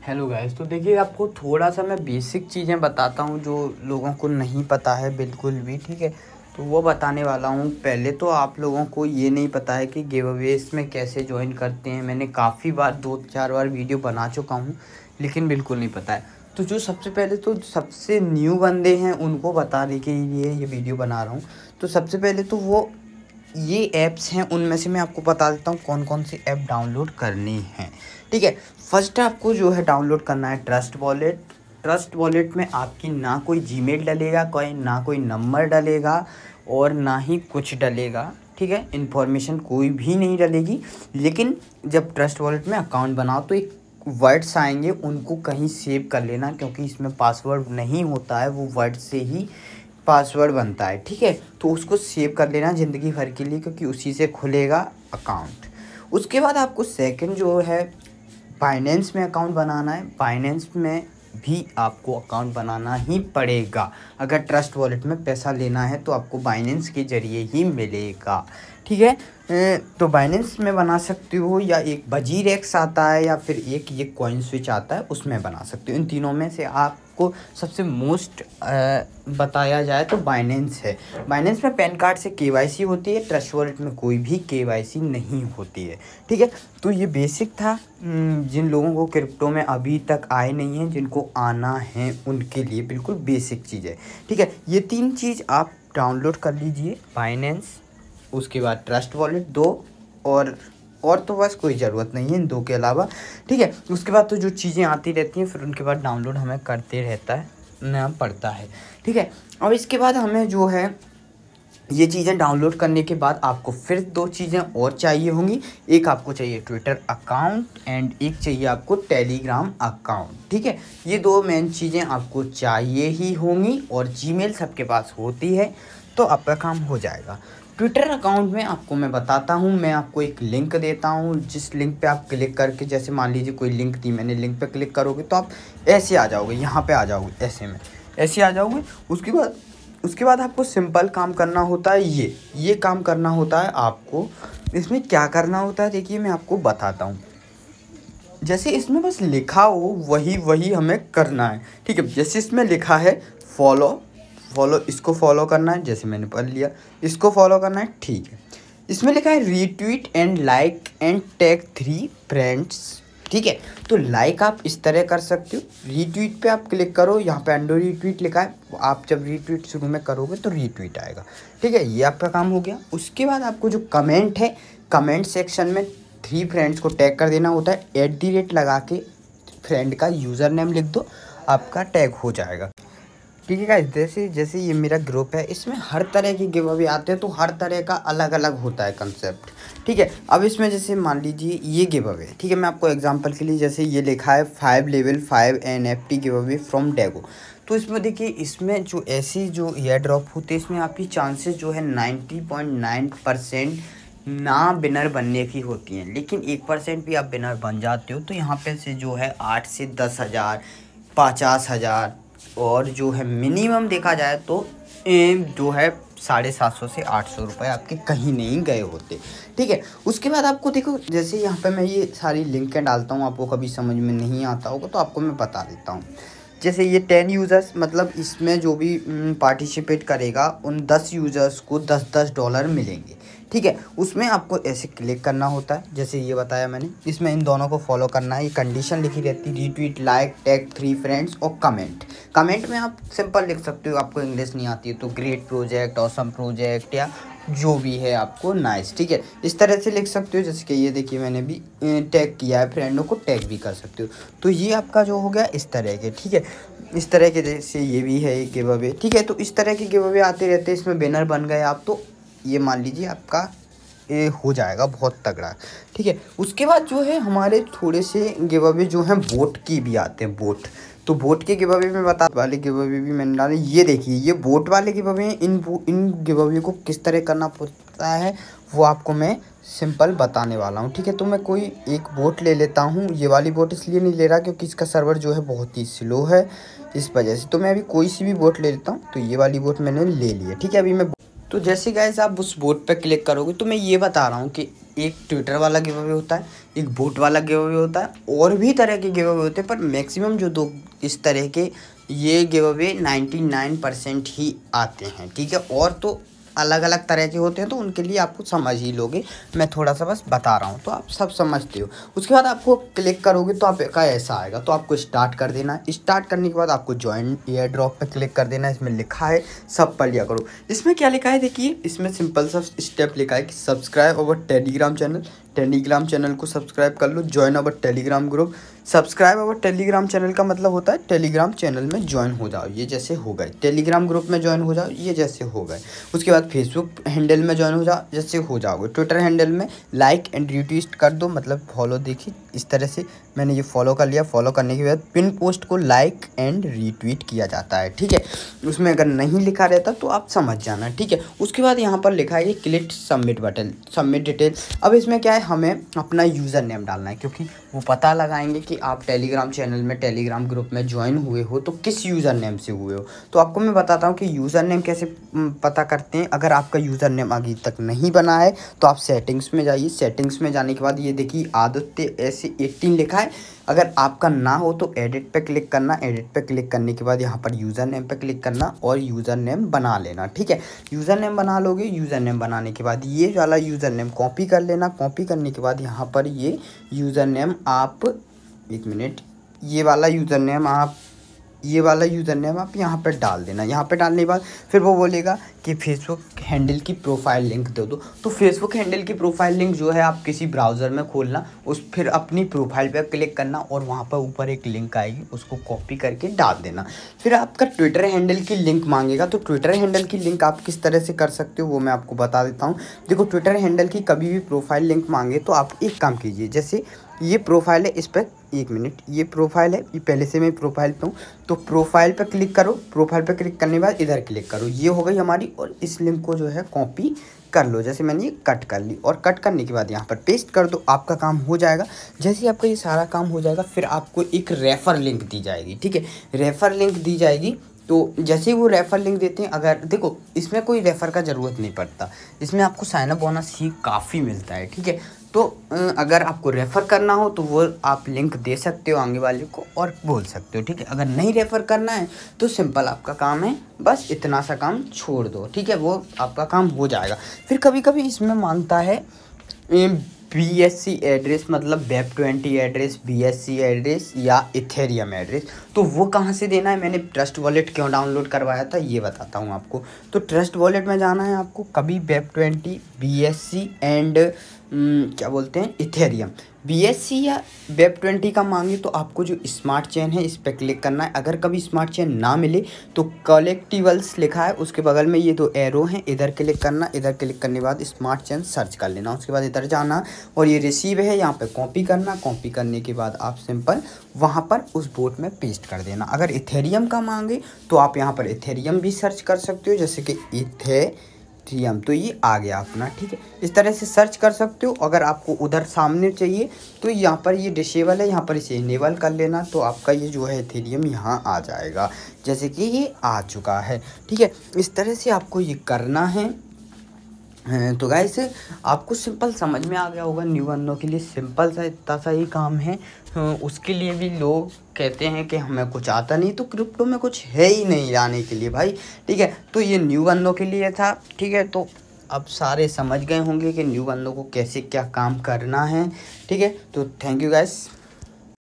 Hello guys, तो देखिए आपको थोड़ा सा मैं बेसिक चीज़ें बताता हूँ जो लोगों को नहीं पता है बिल्कुल भी। ठीक है, तो वो बताने वाला हूँ। पहले तो आप लोगों को ये नहीं पता है कि गिव अवेज में कैसे ज्वाइन करते हैं। मैंने काफ़ी बार 2-4 बार वीडियो बना चुका हूँ, लेकिन बिल्कुल नहीं पता है। तो जो सबसे पहले तो सबसे न्यू बंदे हैं उनको बताने के लिए ये वीडियो बना रहा हूँ। तो सबसे पहले तो वो ये ऐप्स हैं, उनमें से मैं आपको बता देता हूँ कौन कौन सी ऐप डाउनलोड करनी है। ठीक है, फर्स्ट आपको जो है डाउनलोड करना है ट्रस्ट वॉलेट। ट्रस्ट वॉलेट में आपकी ना कोई जीमेल डलेगा, ना कोई नंबर डलेगा और ना ही कुछ डलेगा। ठीक है, इन्फॉर्मेशन कोई भी नहीं डलेगी। लेकिन जब ट्रस्ट वॉलेट में अकाउंट बनाओ तो एक वर्ड्स आएंगे, उनको कहीं सेव कर लेना, क्योंकि इसमें पासवर्ड नहीं होता है, वो वर्ड से ही पासवर्ड बनता है। ठीक है, तो उसको सेव कर लेना ज़िंदगी भर के लिए, क्योंकि उसी से खुलेगा अकाउंट। उसके बाद आपको सेकंड जो है बाइनेंस में अकाउंट बनाना है। बाइनेंस में भी आपको अकाउंट बनाना ही पड़ेगा। अगर ट्रस्ट वॉलेट में पैसा लेना है तो आपको बाइनेंस के ज़रिए ही मिलेगा। ठीक है, तो बाइनेंस में बना सकते हो, या एक बजीरेक्स आता है, या फिर एक ये कॉइन स्विच आता है, उसमें बना सकते हो। इन तीनों में से आपको सबसे मोस्ट बताया जाए तो बाइनेंस है। बाइनेंस में पैन कार्ड से केवाईसी होती है, ट्रस्ट वॉलेट में कोई भी केवाईसी नहीं होती है। ठीक है, तो ये बेसिक था। जिन लोगों को क्रिप्टो में अभी तक आए नहीं हैं, जिनको आना है उनके लिए बिल्कुल बेसिक चीज़ है। ठीक है, ये 3 चीज़ आप डाउनलोड कर लीजिए, बाइनेंस, उसके बाद ट्रस्ट वॉलेट, 2 और तो बस कोई ज़रूरत नहीं है इन 2 के अलावा। ठीक है, उसके बाद तो जो चीज़ें आती रहती हैं फिर उनके बाद डाउनलोड हमें करते रहता है ना पड़ता है। ठीक है, और इसके बाद हमें जो है ये चीज़ें डाउनलोड करने के बाद आपको फिर 2 चीज़ें और चाहिए होंगी। एक आपको चाहिए ट्विटर अकाउंट एंड एक चाहिए आपको टेलीग्राम अकाउंट। ठीक है, ये 2 मेन चीज़ें आपको चाहिए ही होंगी, और जीमेल सबके पास होती है, तो आपका काम हो जाएगा। ट्विटर अकाउंट में आपको मैं बताता हूँ, मैं आपको एक लिंक देता हूँ, जिस लिंक पे आप क्लिक करके, जैसे मान लीजिए कोई लिंक थी, मैंने लिंक पे क्लिक करोगे तो आप ऐसे आ जाओगे, यहाँ पे आ जाओगे, ऐसे आ जाओगे। उसके बाद आपको सिंपल काम करना होता है, ये काम करना होता है आपको। इसमें क्या करना होता है देखिए, मैं आपको बताता हूँ। जैसे इसमें बस लिखा हो वही हमें करना है। ठीक है, जैसे इसमें लिखा है फॉलो, इसको फॉलो करना है, जैसे मैंने पढ़ लिया, इसको फॉलो करना है। ठीक है, इसमें लिखा है retweet and like and tag 3 friends. ठीक है, तो लाइक आप इस तरह कर सकते हो, रीट्वीट पे आप क्लिक करो, यहाँ पे अंडर रीट्वीट लिखा है, आप जब रीट्वीट शुरू में करोगे तो रीट्वीट आएगा। ठीक है, ये आपका काम हो गया। उसके बाद आपको जो कमेंट है, कमेंट सेक्शन में 3 फ्रेंड्स को टैग कर देना होता है। @ लगा के फ्रेंड का यूज़र नेम लिख दो, आपका टैग हो जाएगा। ठीक है गाइस, जैसे ये मेरा ग्रुप है, इसमें हर तरह के गिव अवे आते हैं, तो हर तरह का अलग अलग होता है कंसेप्ट। ठीक है, अब इसमें जैसे मान लीजिए ये गिव अवे, ठीक है, मैं आपको एग्जांपल के लिए, जैसे ये लिखा है 5 level 5 NFT give away from Diego. तो इसमें देखिए, इसमें जो ऐसी जो एयर ड्रॉप होते हैं, इसमें आपकी चांसेस जो है 90.9% ना विनर बनने की होती हैं, लेकिन 1% भी आप विनर बन जाते हो। तो यहाँ पे से जो है 8 से 10,000, 50,000, और जो है मिनिमम देखा जाए तो जो है 750 से 800 रुपये आपके कहीं नहीं गए होते। ठीक है, उसके बाद आपको देखो, जैसे यहाँ पे मैं ये सारी लिंकें डालता हूँ, आपको कभी समझ में नहीं आता होगा तो आपको मैं बता देता हूँ। जैसे ये 10 यूज़र्स, मतलब इसमें जो भी पार्टिसिपेट करेगा उन 10 यूज़र्स को $10 मिलेंगे। ठीक है, उसमें आपको ऐसे क्लिक करना होता है, जैसे ये बताया मैंने। इसमें इन दोनों को फॉलो करना है, ये कंडीशन लिखी रहती है, रीट्वीट, लाइक, टैग 3 फ्रेंड्स और कमेंट में आप सिंपल लिख सकते हो, आपको इंग्लिश नहीं आती है तो ग्रेट प्रोजेक्ट, ऑसम प्रोजेक्ट, या जो भी है आपको नाइस। ठीक है, इस तरह से लिख सकते हो। जैसे कि ये देखिए, मैंने भी टैग किया है, फ्रेंडों को टैग भी कर सकते हो। तो ये आपका जो हो गया इस तरह के। ठीक है, इस तरह के, जैसे ये भी है एक गिव अवे। ठीक है, तो इस तरह के गिव अवे आते रहते हैं, इसमें विनर बन गए आप तो ये मान लीजिए आपका ये हो जाएगा बहुत तगड़ा। ठीक है, उसके बाद जो है हमारे थोड़े से गिव अवे जो हैं बोट की भी आते हैं, बोट। तो बोट के गिव अवे में बता वाले गिव अवे भी मैंने डाले। ये देखिए, ये बोट वाले गिव अवे हैं। इन गिव अवे को किस तरह करना पड़ता है वो आपको मैं सिंपल बताने वाला हूँ। ठीक है, तो मैं कोई एक बोट ले लेता हूँ। ये वाली बोट इसलिए नहीं ले रहा क्योंकि इसका सर्वर जो है बहुत ही स्लो है, इस वजह से। तो मैं अभी कोई सी भी बोट ले लेता हूँ। तो ये वाली बोट मैंने ले ली है। ठीक है, अभी मैं तो जैसे गाइस आप उस बोट पे क्लिक करोगे, तो मैं ये बता रहा हूँ कि एक ट्विटर वाला गिव अवे होता है, एक बोट वाला गिव अवे होता है, और भी तरह के गिव अवे होते हैं, पर मैक्सिमम जो दो इस तरह के ये गिव अवे 99% ही आते हैं, ठीक है। और तो अलग अलग तरह के होते हैं, तो उनके लिए आपको समझ ही लोगे, मैं थोड़ा सा बस बता रहा हूँ तो आप सब समझते हो। उसके बाद आपको क्लिक करोगे तो आपका ऐसा आएगा, तो आपको स्टार्ट कर देना है। स्टार्ट करने के बाद आपको ज्वाइन एयर ड्रॉप पे क्लिक कर देना है। इसमें लिखा है, सब पढ़ लिया करो। इसमें क्या लिखा है देखिए, इसमें सिंपल सा स्टेप लिखा है कि subscribe our Telegram channel, Telegram channel को सब्सक्राइब कर लो। Join our Telegram group, subscribe our Telegram channel का मतलब होता है टेलीग्राम चैनल में ज्वाइन हो जाओ, ये जैसे हो गए। टेलीग्राम ग्रुप में ज्वाइन हो जाओ, ये जैसे हो गए। उसके बाद फेसबुक हैंडल में ज्वाइन हो जाओ, जैसे हो जाओगे। ट्विटर हैंडल में लाइक एंड रिट्वीट कर दो, मतलब फॉलो। देखिए इस तरह से मैंने ये फॉलो कर लिया। फॉलो करने के बाद पिन पोस्ट को लाइक एंड रीट्वीट किया जाता है, ठीक है। उसमें अगर नहीं लिखा रहता तो आप समझ जाना, ठीक है। उसके बाद यहाँ पर लिखा है ये click submit button, submit detail. अब इसमें क्या है, हमें अपना यूज़र नेम डालना है, क्योंकि वो पता लगाएंगे कि आप टेलीग्राम चैनल में, टेलीग्राम ग्रुप में ज्वाइन हुए हो तो किस यूज़र नेम से हुए हो। तो आपको मैं बताता हूँ कि यूज़र नेम कैसे पता करते हैं। अगर आपका यूज़र नेम अभी तक नहीं बना है तो आप सेटिंग्स में जाइए। सेटिंग्स में जाने के बाद ये देखिए आदित्य ऐसे 18 लिखा है। अगर आपका ना हो तो एडिट पे क्लिक करना। एडिट पे क्लिक करने के बाद यहाँ पर यूज़र नेम पे क्लिक करना और यूज़र नेम बना लेना, ठीक है। यूज़र नेम बना लोगे। यूज़र नेम बनाने के बाद ये वाला यूज़र नेम कॉपी कर लेना। कॉपी करने के बाद यहाँ पर ये यूज़र नेम आप, एक मिनट, ये वाला यूज़र नेम आप यहाँ पर डाल देना। यहाँ पे डालने के बाद फिर वो बोलेगा कि फेसबुक हैंडल की प्रोफाइल लिंक दे दो। तो फेसबुक हैंडल की प्रोफाइल लिंक जो है आप किसी ब्राउज़र में खोलना, उस फिर अपनी प्रोफाइल पे क्लिक करना और वहाँ पर ऊपर एक लिंक आएगी, उसको कॉपी करके डाल देना। फिर आपका ट्विटर हैंडल की लिंक मांगेगा, तो ट्विटर हैंडल की लिंक आप किस तरह से कर सकते हो वो मैं आपको बता देता हूँ। देखो, ट्विटर हैंडल की कभी भी प्रोफाइल लिंक मांगे तो आप एक काम कीजिए, जैसे ये प्रोफाइल है, इस पर, एक मिनट, ये प्रोफाइल है, ये पहले से मैं प्रोफाइल पे हूँ, तो प्रोफाइल पे क्लिक करो। प्रोफाइल पे क्लिक करने के बाद इधर क्लिक करो, ये हो गई हमारी। और इस लिंक को जो है कॉपी कर लो, जैसे मैंने ये कट कर ली। और कट करने के बाद यहाँ पर पेस्ट कर दो, आपका काम हो जाएगा। जैसे ही आपका ये सारा काम हो जाएगा फिर आपको एक रेफ़र लिंक दी जाएगी, ठीक है। रेफ़र लिंक दी जाएगी, तो जैसे ही वो रेफ़र लिंक देते हैं, अगर देखो इसमें कोई रेफ़र का ज़रूरत नहीं पड़ता, इसमें आपको साइनअप बोनस ही काफ़ी मिलता है, ठीक है। तो अगर आपको रेफ़र करना हो तो वो आप लिंक दे सकते हो आगे वाले को और बोल सकते हो, ठीक है। अगर नहीं रेफ़र करना है तो सिंपल आपका काम है, बस इतना सा काम छोड़ दो, ठीक है, वो आपका काम हो जाएगा। फिर कभी कभी इसमें मांगता है BSC एड्रेस, मतलब Web20 एड्रेस, BSC एड्रेस या इथेरियम एड्रेस। तो वो कहाँ से देना है, मैंने ट्रस्ट वॉलेट क्यों डाउनलोड करवाया था ये बताता हूँ आपको। तो ट्रस्ट वॉलेट में जाना है आपको। कभी Web20, BSC एंड क्या बोलते हैं, इथेरियम, BSC या Web20 का मांगे तो आपको जो स्मार्ट चेन है इस पर क्लिक करना है। अगर कभी स्मार्ट चेन ना मिले तो कलेक्टिवल्स लिखा है, उसके बगल में ये दो एरो हैं, इधर क्लिक करना। इधर क्लिक करने के बाद स्मार्ट चेन सर्च कर लेना। उसके बाद इधर जाना और ये रिसीव है, यहाँ पे कॉपी करना। कॉपी करने के बाद आप सिंपल वहाँ पर उस बोट में पेस्ट कर देना। अगर इथेरियम का मांगे तो आप यहाँ पर इथेरियम भी सर्च कर सकते हो, जैसे कि इथेरियम, तो ये आ गया अपना, ठीक है। इस तरह से सर्च कर सकते हो। अगर आपको उधर सामने चाहिए तो यहाँ पर ये डिसेबल है, यहाँ पर इसे इनेबल कर लेना, तो आपका ये जो है इथेरियम यहाँ आ जाएगा, जैसे कि ये आ चुका है, ठीक है। इस तरह से आपको ये करना है। तो गाइस आपको सिंपल समझ में आ गया होगा। न्यू बंदों के लिए सिंपल सा इतना सा ही काम है। उसके लिए भी लोग कहते हैं कि हमें कुछ आता नहीं, तो क्रिप्टो में कुछ है ही नहीं लाने के लिए भाई, ठीक है। तो ये न्यू बंदों के लिए था, ठीक है। तो अब सारे समझ गए होंगे कि न्यू बंदों को कैसे क्या काम करना है, ठीक है। तो थैंक यू गाइस।